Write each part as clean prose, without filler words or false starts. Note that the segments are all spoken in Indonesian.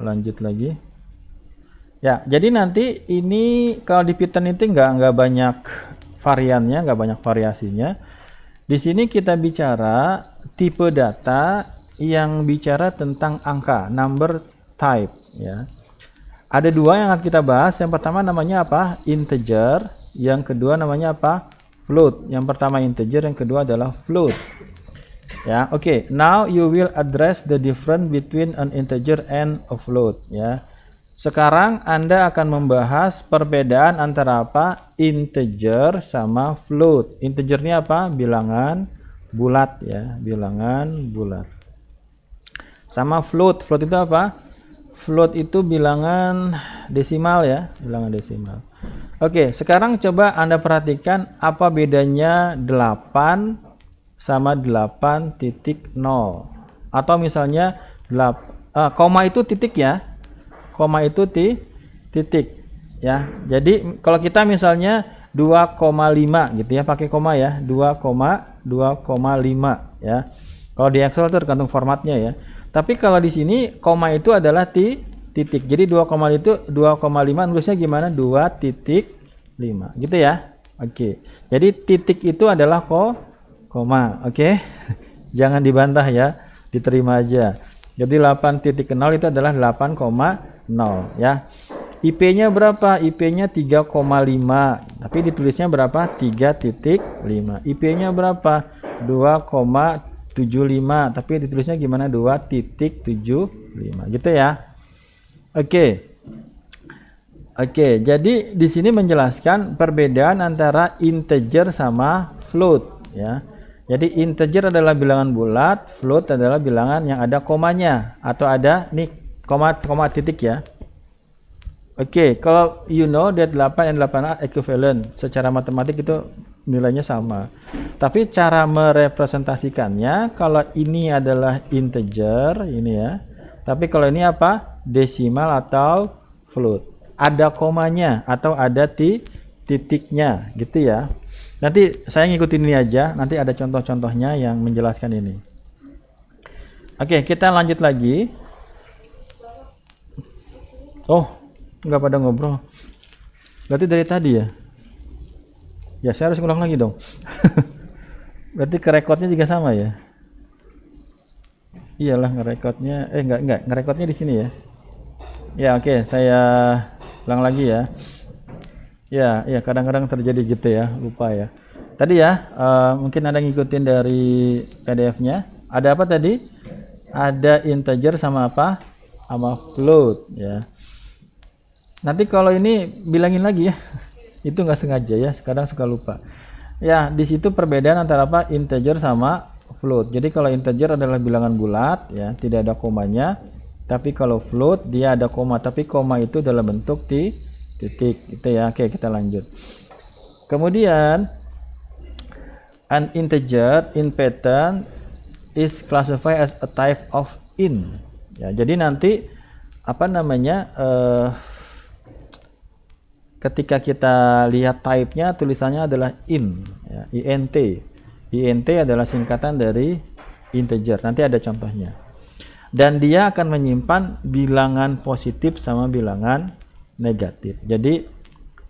lanjut lagi. Ya, jadi nanti ini kalau di Python itu nggak banyak variannya, nggak banyak variasinya. Di sini kita bicara tipe data yang bicara tentang angka, number type ya. Ada dua yang akan kita bahas. Yang pertama namanya apa? Integer. Yang kedua namanya apa? Float. Yang pertama integer, yang kedua adalah float. Ya, oke. Now you will address the difference between an integer and a float ya. Sekarang Anda akan membahas perbedaan antara apa? Integer sama float. Integernya apa? Bilangan bulat ya, bilangan bulat. Sama float. Float itu apa? Float itu bilangan desimal ya, bilangan desimal. Oke, sekarang coba Anda perhatikan apa bedanya 8 sama 8.0. Atau misalnya koma itu titik ya. Koma itu titik ya. Jadi kalau kita misalnya 2,5 gitu ya, pakai koma ya, 2,5 ya. Kalau di Excel itu tergantung formatnya ya. Tapi kalau di sini koma itu adalah titik. Jadi 2,5 nulisnya gimana? 2.5 gitu ya. Oke. Jadi titik itu adalah koma. Oke. Jangan dibantah ya, diterima aja. Jadi 8.0 itu adalah 8,0 ya. IP-nya berapa? IP-nya 3,5. Tapi ditulisnya berapa? 3.5. IP-nya berapa? 2,75. Tapi ditulisnya gimana? 2.75. Gitu ya. Oke. Oke, jadi di sini menjelaskan perbedaan antara integer sama float ya. Jadi integer adalah bilangan bulat, float adalah bilangan yang ada komanya atau ada nih koma titik ya. Oke, kalau you know that 8 dan 8 are equivalent, secara matematik itu nilainya sama. Tapi cara merepresentasikannya, kalau ini adalah integer ini ya. Tapi kalau ini apa? Desimal atau float. Ada komanya atau ada titiknya gitu ya. Nanti saya ngikutin ini aja, nanti ada contoh-contohnya yang menjelaskan ini. Oke, kita lanjut lagi. Oh, nggak pada ngobrol. Berarti dari tadi ya? Ya, saya harus ngulang lagi dong. Berarti kerekodnya juga sama ya? Iyalah ngerekodnya, nggak, ngerekodnya di sini ya? Ya, oke, saya ulang lagi ya. Ya, kadang-kadang terjadi gitu ya, lupa ya. Tadi ya, mungkin Anda ngikutin dari PDF-nya. Ada apa tadi? Ada integer sama apa? Sama float ya. Nanti kalau ini bilangin lagi ya. Itu nggak sengaja ya, kadang suka lupa. Ya, di situ perbedaan antara apa? Integer sama float. Jadi kalau integer adalah bilangan bulat ya, tidak ada komanya. Tapi kalau float dia ada koma, tapi koma itu dalam bentuk titik itu ya. Oke, kita lanjut. Kemudian an integer in Python is classified as a type of int ya. Jadi nanti apa namanya ketika kita lihat type-nya tulisannya adalah int ya, int. Int adalah singkatan dari integer. Nanti ada contohnya. Dan dia akan menyimpan bilangan positif sama bilangan negatif. Jadi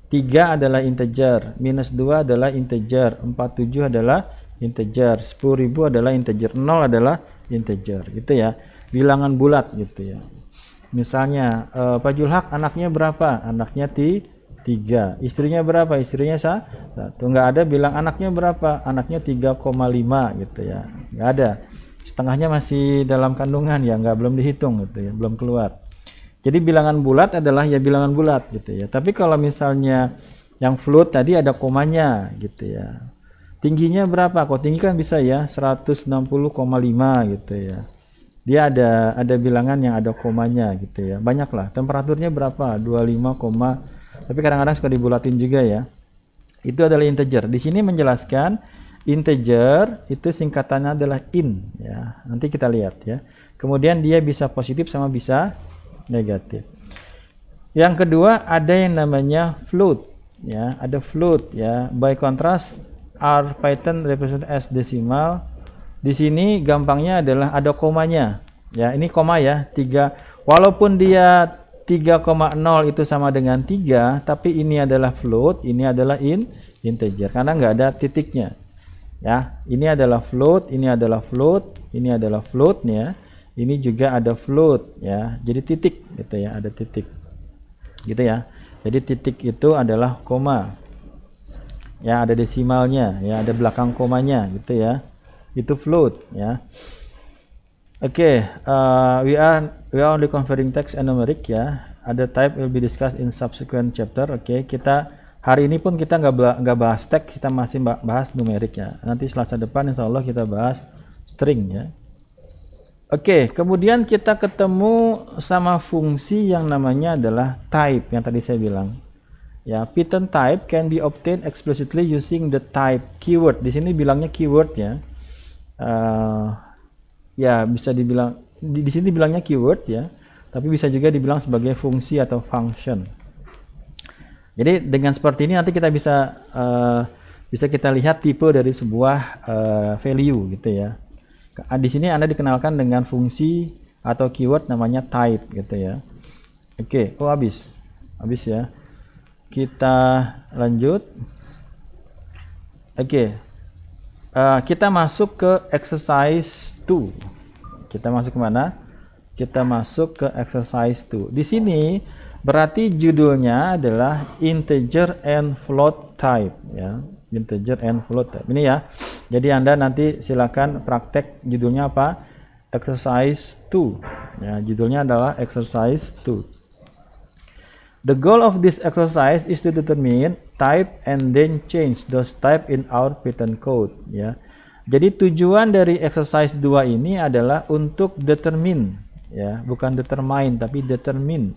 3 adalah integer, minus 2 adalah integer, 47 adalah integer, 10.000 adalah integer, 0 adalah integer gitu ya. Bilangan bulat gitu ya. Misalnya Pak Julhak anaknya berapa? Anaknya 3. Istrinya berapa? Istrinya 1. Nggak ada bilang anaknya berapa? Anaknya 3,5 gitu ya. Nggak ada. Setengahnya masih dalam kandungan ya, belum dihitung gitu ya, belum keluar. Jadi bilangan bulat adalah ya bilangan bulat gitu ya. Tapi kalau misalnya yang float tadi ada komanya gitu ya. Tingginya berapa? Kok tinggi kan bisa ya 160,5 gitu ya. Dia ada bilangan yang ada komanya gitu ya. Banyak lah. Temperaturnya berapa? 25, tapi kadang-kadang suka dibulatin juga ya. Itu adalah integer. Di sini menjelaskan integer itu singkatannya adalah int ya. Nanti kita lihat ya. Kemudian dia bisa positif sama bisa negatif. Yang kedua ada yang namanya float ya, ada float ya. By contrast R Python represent as decimal. Di sini gampangnya adalah ada komanya ya. Ini koma ya, 3,5 Walaupun dia 3,0 itu sama dengan 3, tapi ini adalah float, ini adalah integer karena nggak ada titiknya. Ya, ini adalah float, ini adalah float, ini adalah float ya. Ini juga ada float ya. Jadi titik gitu ya, ada titik. Gitu ya. Jadi titik itu adalah koma. Ya, ada desimalnya, ya, ada belakang komanya gitu ya. Itu float ya. Oke, we are only converting text and numeric ya. Other type will be discussed in subsequent chapter. Oke, kita hari ini pun kita nggak bahas teks, kita masih bahas numerik ya. Nanti Selasa depan insya Allah kita bahas string ya. Oke, kemudian kita ketemu sama fungsi yang namanya adalah type yang tadi saya bilang. Ya, Python type can be obtained explicitly using the type keyword. Di sini bilangnya keyword ya. Ya, bisa dibilang di sini bilangnya keyword ya, tapi bisa juga dibilang sebagai fungsi atau function. Jadi dengan seperti ini nanti kita bisa kita lihat tipe dari sebuah value gitu ya. Di sini Anda dikenalkan dengan fungsi atau keyword namanya type gitu ya. Oke, habis ya. Kita lanjut. Oke. Kita masuk ke exercise 2. Kita masuk ke mana? Kita masuk ke exercise 2. Di sini berarti judulnya adalah integer and float type ya. Integer and float type. Ini ya. Jadi Anda nanti silakan praktek judulnya apa? Exercise 2. Ya, judulnya adalah exercise 2. The goal of this exercise is to determine type and then change those type in our Python code ya. Jadi tujuan dari exercise 2 ini adalah untuk determine ya, bukan determine tapi determine.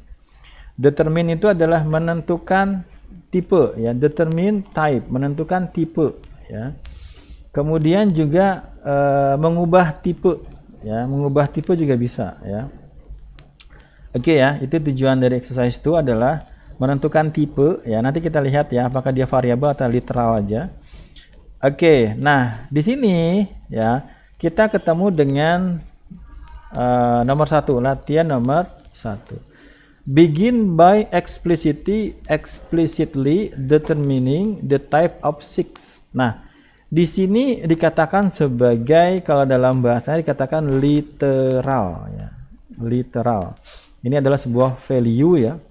Determine itu adalah menentukan tipe ya, determine type, menentukan tipe ya. Kemudian juga mengubah tipe ya, mengubah tipe juga bisa ya. Oke ya, itu tujuan dari exercise 2 adalah menentukan tipe ya. Nanti kita lihat ya apakah dia variabel atau literal aja. Oke, nah di sini ya kita ketemu dengan nomor 1, latihan nomor 1. Begin by explicitly determining the type of 6. Nah, di sini dikatakan sebagai, kalau dalam bahasanya dikatakan literal ya. Literal. Ini adalah sebuah value ya.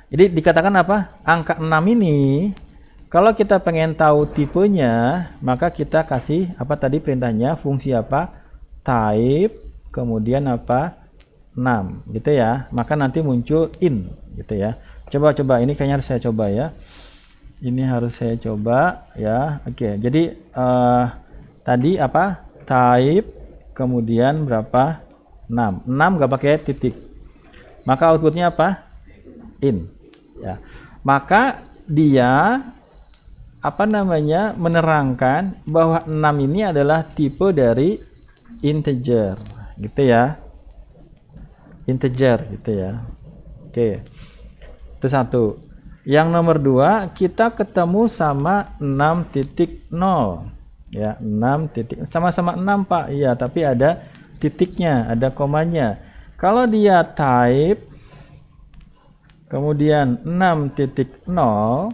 Jadi dikatakan apa? Angka 6 ini kalau kita pengen tahu tipenya, maka kita kasih apa tadi perintahnya, fungsi apa? Type, kemudian apa? 6 gitu ya. Maka nanti muncul in gitu ya. Coba ini kayaknya harus saya coba ya. Ini harus saya coba ya. Oke, jadi tadi apa? Type, kemudian berapa? 6 nggak pakai titik. Maka outputnya apa? In ya. Maka dia apa namanya, menerangkan bahwa 6 ini adalah tipe dari integer gitu ya. Integer gitu ya. Oke. Itu satu. Yang nomor 2, kita ketemu sama 6.0 ya. 6 sama-sama 6 Pak. Iya, tapi ada titiknya, ada komanya. Kalau dia type kemudian 6.0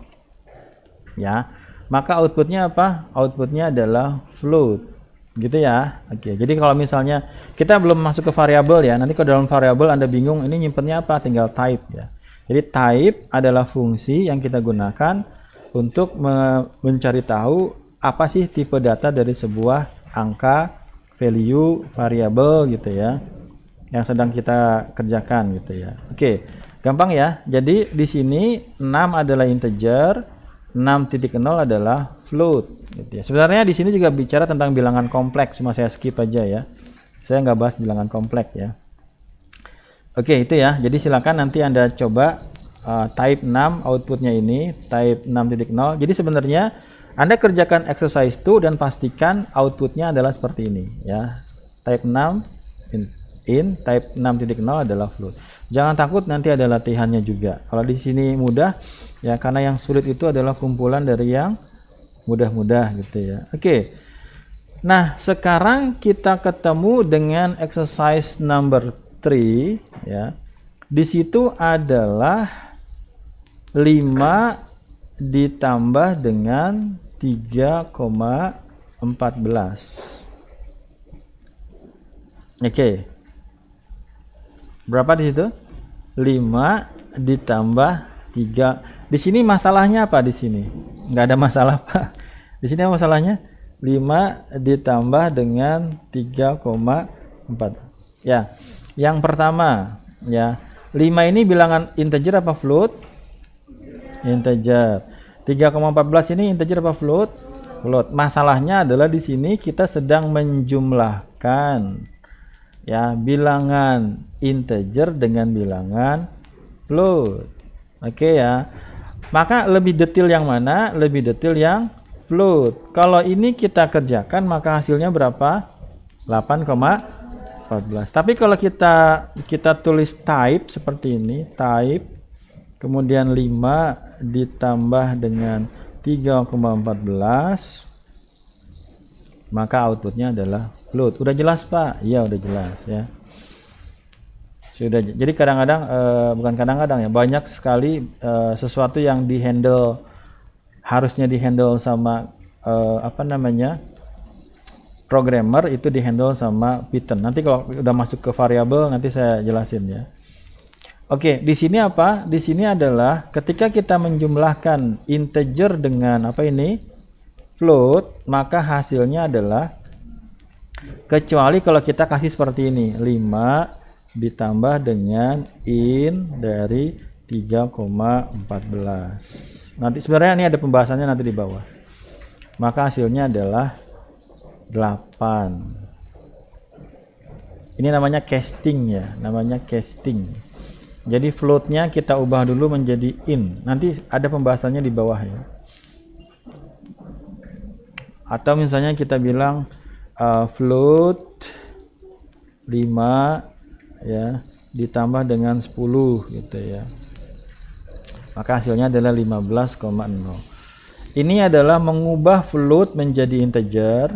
ya, maka outputnya apa? Outputnya adalah float gitu ya. Oke, jadi kalau misalnya kita belum masuk ke variabel ya, nanti kalau dalam variabel Anda bingung ini nyimpennya apa, tinggal type ya. Jadi type adalah fungsi yang kita gunakan untuk mencari tahu apa sih tipe data dari sebuah angka, value, variabel gitu ya, yang sedang kita kerjakan gitu ya. Oke, gampang ya. Jadi di sini 6 adalah integer, 6.0 adalah float gitu ya. Sebenarnya di sini juga bicara tentang bilangan kompleks, cuma saya skip aja ya. Saya nggak bahas bilangan kompleks ya. Oke, itu ya. Jadi silakan nanti Anda coba type 6 outputnya ini, type 6.0. Jadi sebenarnya Anda kerjakan exercise 2 dan pastikan outputnya adalah seperti ini ya. Type 6 in, type 6.0 adalah float. Jangan takut, nanti ada latihannya juga. Kalau di sini mudah ya, karena yang sulit itu adalah kumpulan dari yang mudah-mudah gitu ya. Oke. Nah, sekarang kita ketemu dengan exercise number string ya. Di situ adalah 5 ditambah dengan 3,14. Oke. Berapa di situ? 5 ditambah 3. Di sini masalahnya apa di sini? Nggak ada masalah, Pak. Di sini masalahnya 5 ditambah dengan 3,4. Ya. Yang pertama, ya. 5 ini bilangan integer apa float? Integer. 3,14 ini integer apa float? Float. Masalahnya adalah di sini kita sedang menjumlahkan ya bilangan integer dengan bilangan float. Oke ya. Maka lebih detail yang mana? Lebih detail yang float. Kalau ini kita kerjakan maka hasilnya berapa? 8,14. Tapi kalau kita tulis type seperti ini, type kemudian 5 ditambah dengan 3,14 maka outputnya adalah float. Udah jelas, Pak? Iya, udah jelas ya. Sudah. Jadi kadang-kadang bukan kadang-kadang ya, banyak sekali sesuatu yang harusnya dihandle sama programmer itu dihandle sama Python. Nanti kalau udah masuk ke variabel nanti saya jelasin ya. Oke, di sini apa? Di sini adalah ketika kita menjumlahkan integer dengan float, maka hasilnya adalah kecuali kalau kita kasih seperti ini, 5 ditambah dengan in dari 3,14. Nanti sebenarnya ini ada pembahasannya nanti di bawah. Maka hasilnya adalah 8. Ini namanya casting ya, namanya casting. Jadi floatnya kita ubah dulu menjadi in. Nanti ada pembahasannya di bawah ya. Atau misalnya kita bilang float 5 ya ditambah dengan 10 gitu ya. Maka hasilnya adalah 15,0. Ini adalah mengubah float menjadi integer.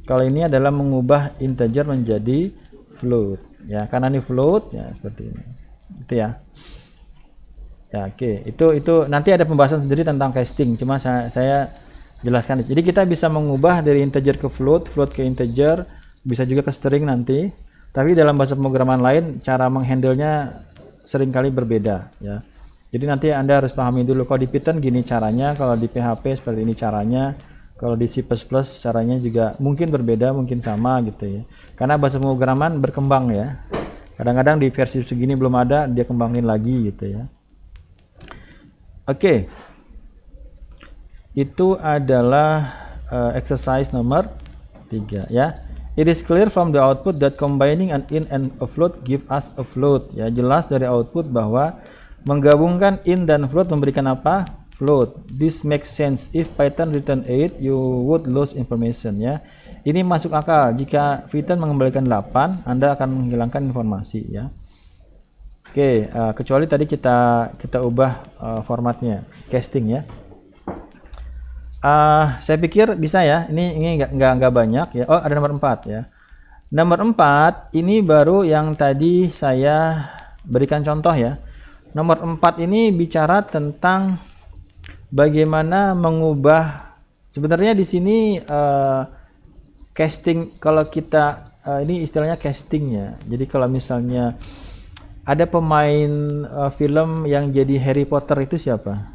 Kalau ini adalah mengubah integer menjadi float ya, karena ini float ya seperti ini. Itu ya. Ya, oke. Itu nanti ada pembahasan sendiri tentang casting, cuma saya jelaskan. Jadi kita bisa mengubah dari integer ke float, float ke integer, bisa juga ke string nanti. Tapi dalam bahasa pemrograman lain cara menghandle-nya seringkali berbeda ya. Jadi nanti Anda harus pahami dulu, kalau di Python gini caranya, kalau di PHP seperti ini caranya, kalau di C++ caranya juga mungkin berbeda, mungkin sama gitu ya. Karena bahasa pemrograman berkembang ya. Kadang-kadang di versi segini belum ada, dia kembangin lagi gitu ya. Oke. Itu adalah exercise nomor 3 ya. It is clear from the output that combining an in and a float give us a float. Ya, jelas dari output bahwa menggabungkan in dan float memberikan apa? Float. This makes sense. If Python return 8, you would lose information ya. Ini masuk akal. Jika Python mengembalikan 8, Anda akan menghilangkan informasi ya. Oke, kecuali tadi kita ubah formatnya, casting ya. Saya pikir bisa ya. Ini enggak banyak ya. Oh, ada nomor 4 ya. Nomor 4 ini baru yang tadi saya berikan contoh ya. Nomor 4 ini bicara tentang bagaimana mengubah, sebenarnya di sini casting, kalau kita ini istilahnya casting ya. Jadi kalau misalnya ada pemain film yang jadi Harry Potter itu siapa?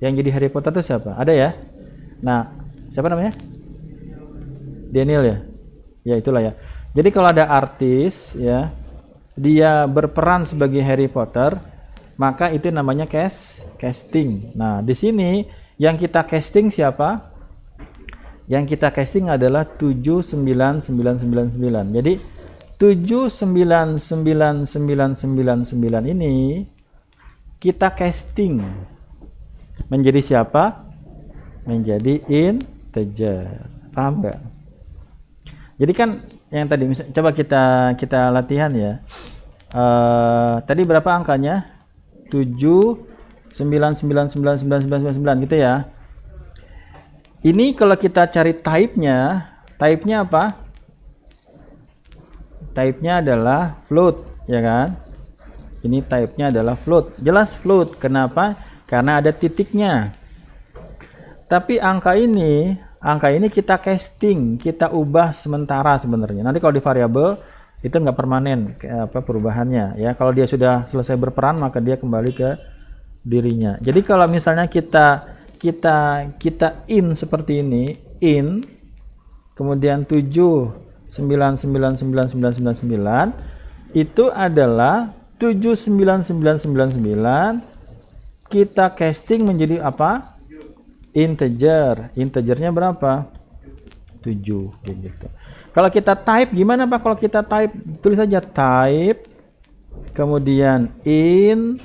Yang jadi Harry Potter itu siapa? Ada ya? Nah, siapa namanya? Daniel ya? Ya itulah ya. Jadi kalau ada artis ya, dia berperan sebagai Harry Potter, maka itu namanya casting. Nah, di sini yang kita casting siapa? Yang kita casting adalah 79999. Jadi 7999999 ini kita casting menjadi siapa? Menjadi integer. Paham nggak? Jadi kan yang tadi coba kita latihan ya. Tadi berapa angkanya? 7999999 gitu ya. Ini kalau kita cari type-nya apa? type-nya adalah float, ya kan? Ini type-nya adalah float. Jelas float. Kenapa? Karena ada titiknya. Tapi angka ini kita casting, kita ubah sementara sebenarnya. Nanti kalau di variabel itu nggak permanen perubahannya, ya. Kalau dia sudah selesai berperan, maka dia kembali ke dirinya. Jadi kalau misalnya kita in seperti ini, in kemudian 7999999 itu adalah 79999 kita casting menjadi apa? Integer. Integernya berapa? 7 gitu. Kalau kita type gimana Pak? Kalau kita type, tulis saja type kemudian in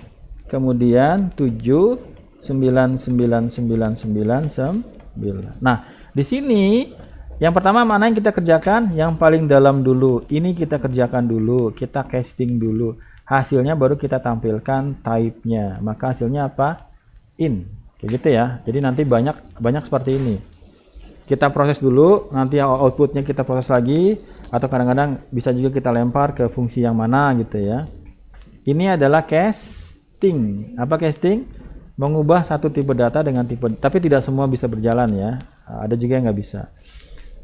kemudian 7999999. Nah, di sini yang pertama mana yang kita kerjakan? Yang paling dalam dulu. Ini kita kerjakan dulu, kita casting dulu. Hasilnya baru kita tampilkan type-nya. Maka hasilnya apa? In. Kayak gitu ya. Jadi nanti banyak seperti ini. Kita proses dulu, nanti outputnya kita proses lagi, atau kadang-kadang bisa juga kita lempar ke fungsi yang mana gitu ya. Ini adalah casting. Apa casting? Mengubah satu tipe data dengan tipe, tapi tidak semua bisa berjalan ya. Ada juga yang nggak bisa.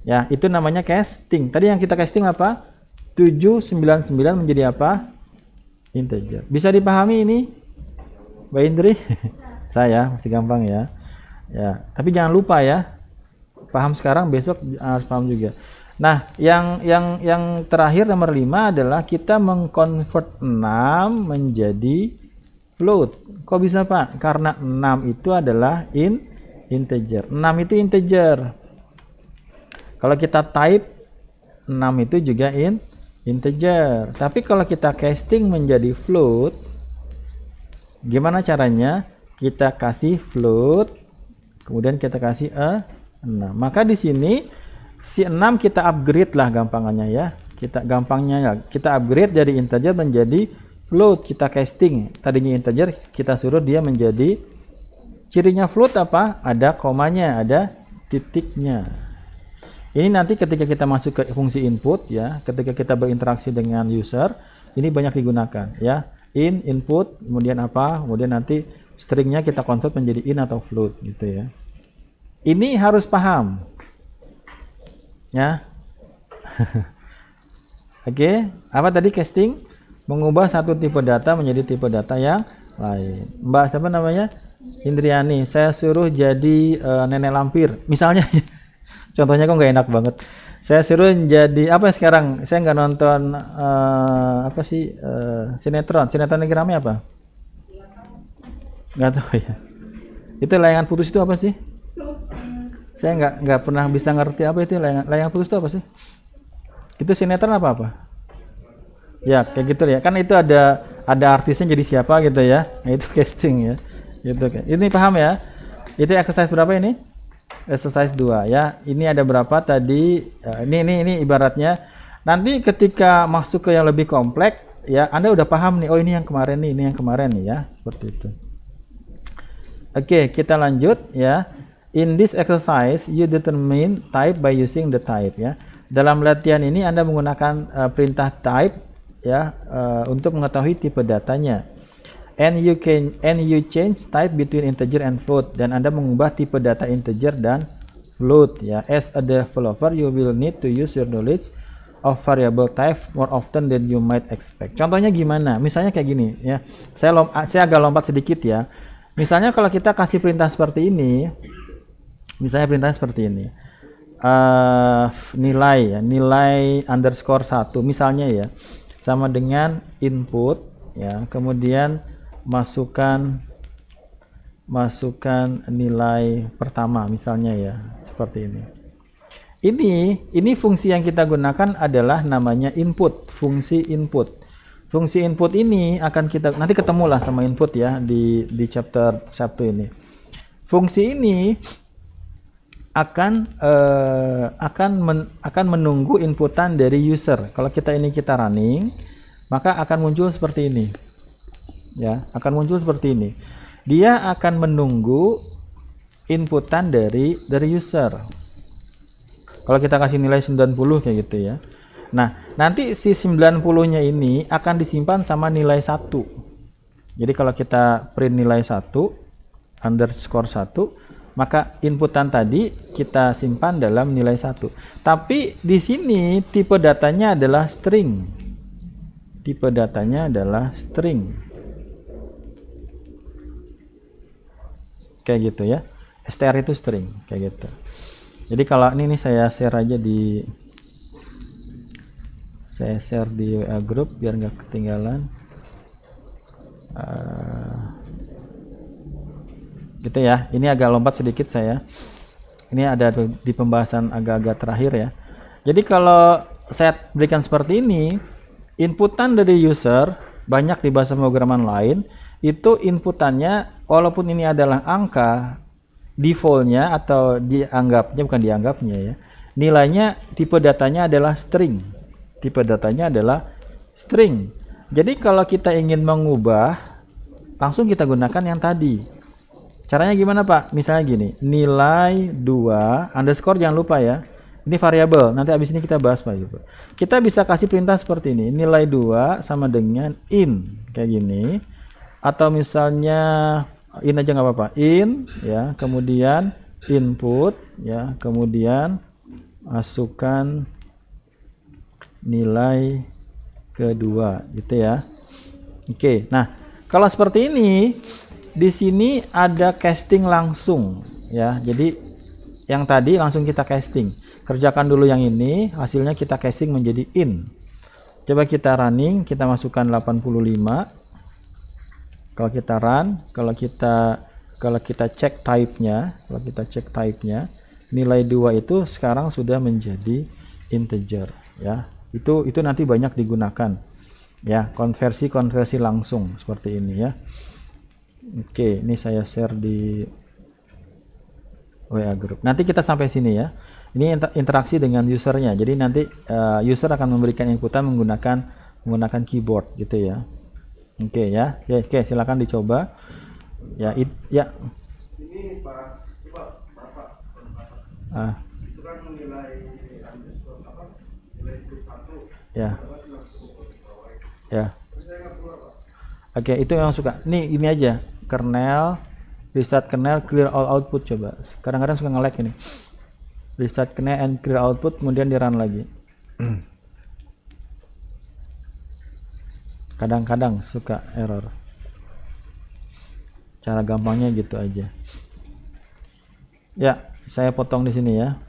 Ya, itu namanya casting. Tadi yang kita casting apa? 799 menjadi apa? Integer. Bisa dipahami ini, Mbak Indri? Saya masih gampang ya. Ya, tapi jangan lupa ya. Paham sekarang, besok harus paham juga. Nah, yang terakhir nomor 5 adalah kita mengconvert 6 menjadi float. Kok bisa Pak? Karena 6 itu adalah integer. 6 itu integer. Kalau kita type 6 itu juga integer. Tapi kalau kita casting menjadi float, gimana caranya? Kita kasih float, kemudian kita kasih 6. Maka di sini si 6 kita upgrade lah gampangannya ya. Kita upgrade dari integer menjadi float, kita casting. Tadinya integer, kita suruh dia menjadi, cirinya float apa? Ada komanya, ada titiknya. Ini nanti ketika kita masuk ke fungsi input ya, ketika kita berinteraksi dengan user, ini banyak digunakan ya. Input, kemudian apa? Kemudian nanti stringnya kita convert menjadi in atau float gitu ya. Ini harus paham ya. Oke, apa tadi casting? Mengubah satu tipe data menjadi tipe data yang lain. Mbak siapa namanya? Indriani, saya suruh jadi nenek lampir misalnya. Contohnya kok nggak enak banget. Saya suruh jadi apa sekarang? Saya nggak nonton apa sih sinetron lagi rame apa? Nggak tahu ya. Itu layangan putus itu apa sih? Saya nggak pernah bisa ngerti apa itu layangan putus itu apa sih? Itu sinetron apa? Ya kayak gitu ya. Kan itu ada artisnya jadi siapa gitu ya. Nah, itu casting ya. Gitu kan. Ini paham ya? Itu exercise berapa ini? Exercise 2 ya. Ini ada berapa tadi? Ini ibaratnya nanti ketika masuk ke yang lebih kompleks ya, Anda udah paham nih. Oh ini yang kemarin nih, ini yang kemarin nih ya. Seperti itu. Oke, kita lanjut ya. In this exercise, you determine type by using the type ya. Dalam latihan ini Anda menggunakan perintah type ya untuk mengetahui tipe datanya. And you change type between integer and float, dan Anda mengubah tipe data integer dan float ya. As a developer, you will need to use your knowledge of variable type more often than you might expect. Contohnya gimana? Misalnya kayak gini ya. Saya agak lompat sedikit ya. Misalnya kalau kita kasih perintah seperti ini, misalnya perintah seperti ini, nilai underscore 1 misalnya ya, sama dengan input ya, kemudian masukkan nilai pertama misalnya ya, seperti ini. Ini fungsi yang kita gunakan adalah namanya input, fungsi input. Fungsi input ini akan kita nanti ketemulah sama input ya di chapter 1 ini. Fungsi ini akan menunggu inputan dari user. Kalau kita running, maka akan muncul seperti ini. Ya, akan muncul seperti ini. Dia akan menunggu inputan dari user. Kalau kita kasih nilai 90 kayak gitu ya. Nah, nanti si 90-nya ini akan disimpan sama nilai 1. Jadi kalau kita print nilai 1 underscore 1, maka inputan tadi kita simpan dalam nilai 1. Tapi di sini tipe datanya adalah string. Tipe datanya adalah string. Kayak gitu ya. str itu string kayak gitu. Jadi kalau ini saya share aja di WA group biar nggak ketinggalan. Gitu ya. Ini agak lompat sedikit saya. Ini ada di pembahasan agak-agak terakhir ya. Jadi kalau saya berikan seperti ini, inputan dari user banyak di bahasa pemrograman lain itu inputannya walaupun ini adalah angka, defaultnya atau dianggapnya bukan dianggapnya ya, nilainya tipe datanya adalah string. Tipe datanya adalah string. Jadi kalau kita ingin mengubah, langsung kita gunakan yang tadi. Caranya gimana Pak? Misalnya gini, nilai 2 underscore, jangan lupa ya, ini variabel, nanti habis ini kita bahas Pak. Kita bisa kasih perintah seperti ini, nilai 2 sama dengan in, kayak gini. Atau misalnya in aja nggak apa-apa, in ya, kemudian input ya, kemudian masukkan nilai kedua gitu ya. Oke, nah kalau seperti ini di sini ada casting langsung ya. Jadi yang tadi langsung kita casting, kerjakan dulu yang ini, hasilnya kita casting menjadi in. Coba kita running, kita masukkan 85. Kalau kita run, kalau kita cek type-nya, nilai 2 itu sekarang sudah menjadi integer ya. Itu nanti banyak digunakan ya, konversi langsung seperti ini ya. Oke, ini saya share di WA group. Nanti kita sampai sini ya. Ini interaksi dengan usernya. Jadi nanti user akan memberikan inputan menggunakan keyboard gitu ya. Oke ya, oke silakan dicoba. Ya, ya. Ini pas coba Bapak itu kan nilai underscore apa? Nilai strip 1. Ya. Ya. Oke, itu yang suka. Nih ini aja, kernel, restart kernel, clear all output coba. Kadang-kadang suka nge-lag ini. Restart kernel and clear output, kemudian di run lagi. Kadang-kadang suka error. Cara gampangnya gitu aja. Ya, saya potong di sini ya.